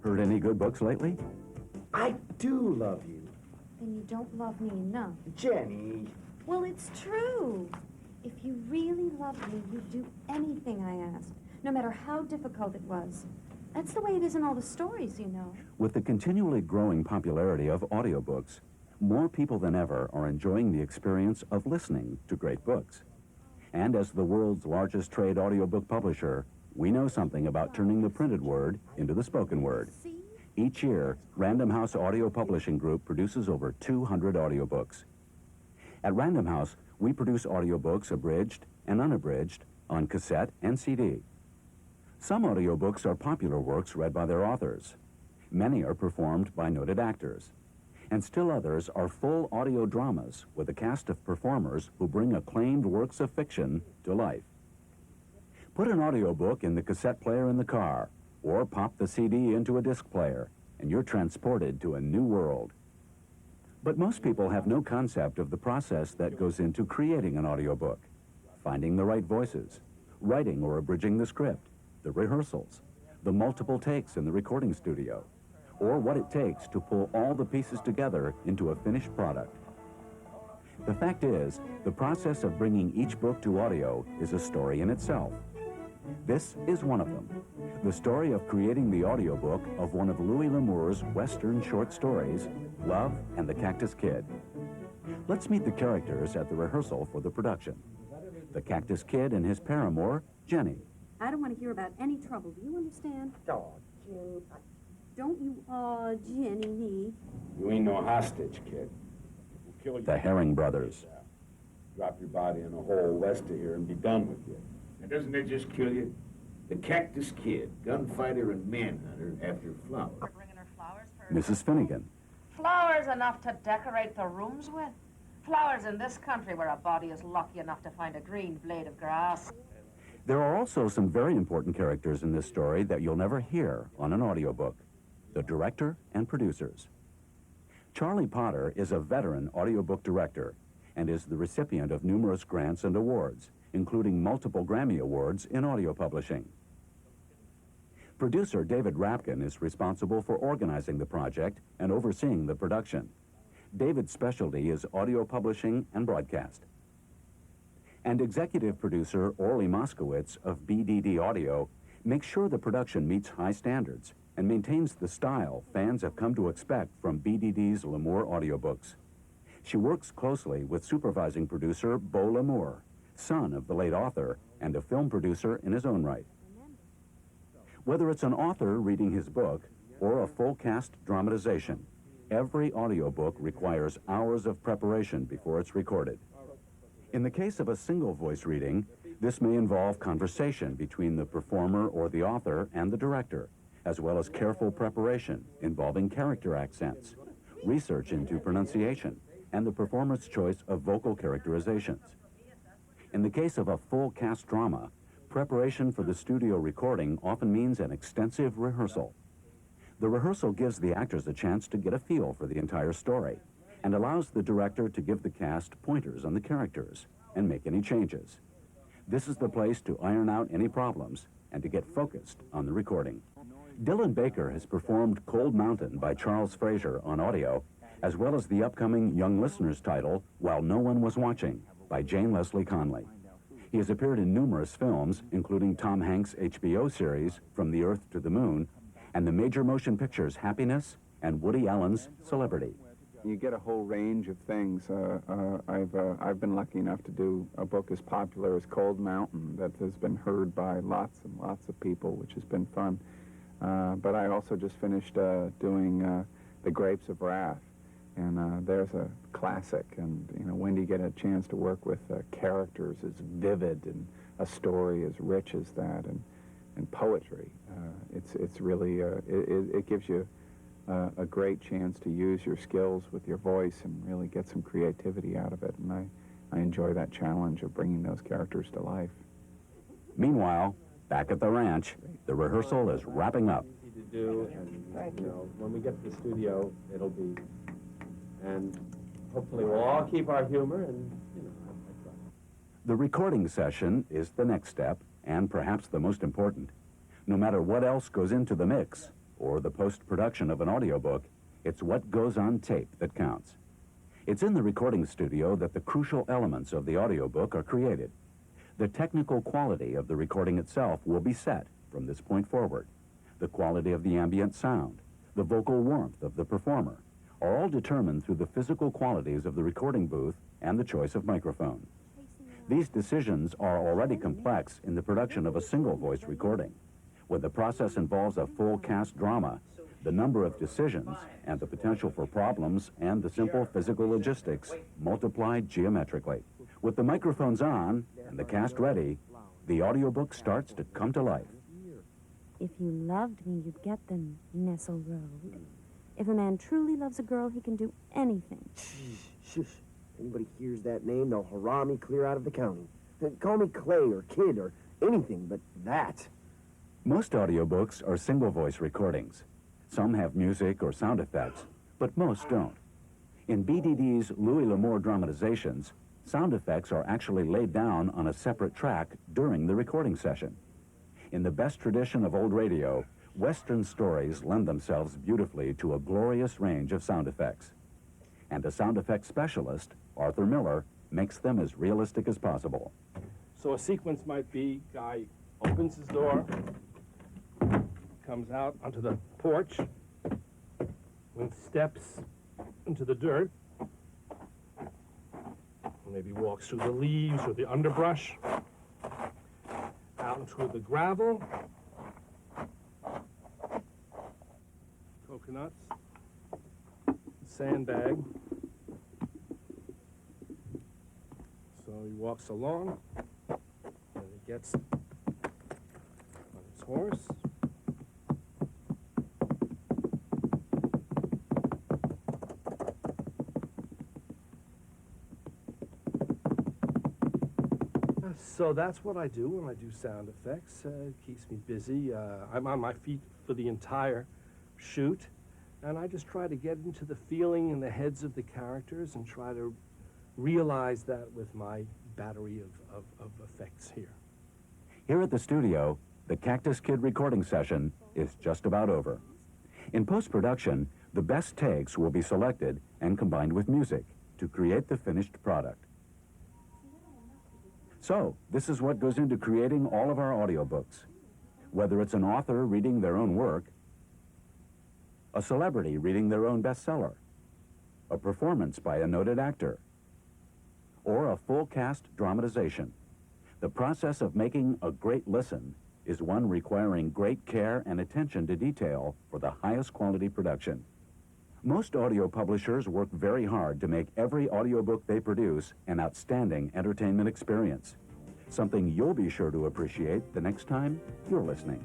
Heard any good books lately? I do love you. Then you don't love me enough. Jenny. Well, it's true. If you really loved me, you'd do anything I asked, no matter how difficult it was. That's the way it is in all the stories, you know. With the continually growing popularity of audiobooks, more people than ever are enjoying the experience of listening to great books. And as the world's largest trade audiobook publisher, we know something about turning the printed word into the spoken word. Each year, Random House Audio Publishing Group produces over 200 audiobooks. At Random House, we produce audiobooks abridged and unabridged on cassette and CD. Some audiobooks are popular works read by their authors. Many are performed by noted actors. And still others are full audio dramas with a cast of performers who bring acclaimed works of fiction to life. Put an audiobook in the cassette player in the car, or pop the CD into a disc player, and you're transported to a new world. But most people have no concept of the process that goes into creating an audiobook. Finding the right voices, writing or abridging the script, the rehearsals, the multiple takes in the recording studio, or what it takes to pull all the pieces together into a finished product. The fact is, the process of bringing each book to audio is a story in itself. This is one of them, the story of creating the audiobook of one of Louis L'Amour's Western short stories, Love and the Cactus Kid. Let's meet the characters at the rehearsal for the production. The Cactus Kid and his paramour, Jenny. I don't want to hear about any trouble. Do you understand? Oh, Jenny. Don't you, Jenny. You ain't no hostage, kid. We'll kill you. The Herring brothers. Drop your body in a hole west of here and be done with you. And doesn't it just kill you? The Cactus Kid, gunfighter and manhunter after flowers. Bringing her flowers for Mrs. Finnegan. Flowers enough to decorate the rooms with? Flowers in this country where a body is lucky enough to find a green blade of grass. There are also some very important characters in this story that you'll never hear on an audiobook. The director and producers. Charlie Potter is a veteran audiobook director and is the recipient of numerous grants and awards, including multiple Grammy Awards in audio publishing. Producer David Rapkin is responsible for organizing the project and overseeing the production. David's specialty is audio publishing and broadcast. And executive producer Orly Moskowitz of BDD Audio makes sure the production meets high standards and maintains the style fans have come to expect from BDD's L'Amour audiobooks. She works closely with supervising producer Beau L'Amour, son of the late author and a film producer in his own right. Whether it's an author reading his book or a full-cast dramatization, every audiobook requires hours of preparation before it's recorded. In the case of a single voice reading, this may involve conversation between the performer or the author and the director, as well as careful preparation involving character accents, research into pronunciation, and the performer's choice of vocal characterizations. In the case of a full-cast drama, preparation for the studio recording often means an extensive rehearsal. The rehearsal gives the actors a chance to get a feel for the entire story and allows the director to give the cast pointers on the characters and make any changes. This is the place to iron out any problems and to get focused on the recording. Dylan Baker has performed Cold Mountain by Charles Fraser on audio, as well as the upcoming young listeners title, While No One Was Watching, by Jane Leslie Conley. He has appeared in numerous films, including Tom Hanks' HBO series, From the Earth to the Moon, and the major motion pictures Happiness and Woody Allen's Celebrity. You get a whole range of things. I've been lucky enough to do a book as popular as Cold Mountain that has been heard by lots and lots of people, which has been fun. But I also just finished doing The Grapes of Wrath, and there's a classic. And you know, when do you get a chance to work with characters as vivid and a story as rich as that, and poetry? It's really it gives you a great chance to use your skills with your voice and really get some creativity out of it. And I enjoy that challenge of bringing those characters to life. Meanwhile, back at the ranch, the rehearsal is wrapping up. Easy to do, and you know, when we get to the studio, it'll be, and hopefully we'll all keep our humor and, you know, have fun. The recording session is the next step, and perhaps the most important. No matter what else goes into the mix, or the post-production of an audiobook, it's what goes on tape that counts. It's in the recording studio that the crucial elements of the audiobook are created. The technical quality of the recording itself will be set from this point forward. The quality of the ambient sound, the vocal warmth of the performer, are all determined through the physical qualities of the recording booth and the choice of microphone. These decisions are already complex in the production of a single voice recording. When the process involves a full cast drama, the number of decisions and the potential for problems and the simple physical logistics multiply geometrically. With the microphones on and the cast ready, the audiobook starts to come to life. If you loved me, you'd get them, Nestle Road. If a man truly loves a girl, he can do anything. Shush. Anybody hears that name, they'll hurrah me clear out of the county. Call me Clay or Kid or anything but that. Most audiobooks are single voice recordings. Some have music or sound effects, but most don't. In BDD's Louis L'Amour dramatizations, sound effects are actually laid down on a separate track during the recording session. In the best tradition of old radio, Western stories lend themselves beautifully to a glorious range of sound effects. And a sound effects specialist, Arthur Miller, makes them as realistic as possible. So a sequence might be, guy opens his door, comes out onto the porch, and steps into the dirt, maybe walks through the leaves or the underbrush, out into the gravel, coconuts, sandbag. So he walks along, and he gets on his horse. So that's what I do when I do sound effects. It keeps me busy. I'm on my feet for the entire shoot, and I just try to get into the feeling in the heads of the characters and try to realize that with my battery of effects here. Here at the studio, the Cactus Kid recording session is just about over. In post-production, the best takes will be selected and combined with music to create the finished product. So, this is what goes into creating all of our audiobooks. Whether it's an author reading their own work, a celebrity reading their own bestseller, a performance by a noted actor, or a full cast dramatization. The process of making a great listen is one requiring great care and attention to detail for the highest quality production. Most audio publishers work very hard to make every audiobook they produce an outstanding entertainment experience, something you'll be sure to appreciate the next time you're listening.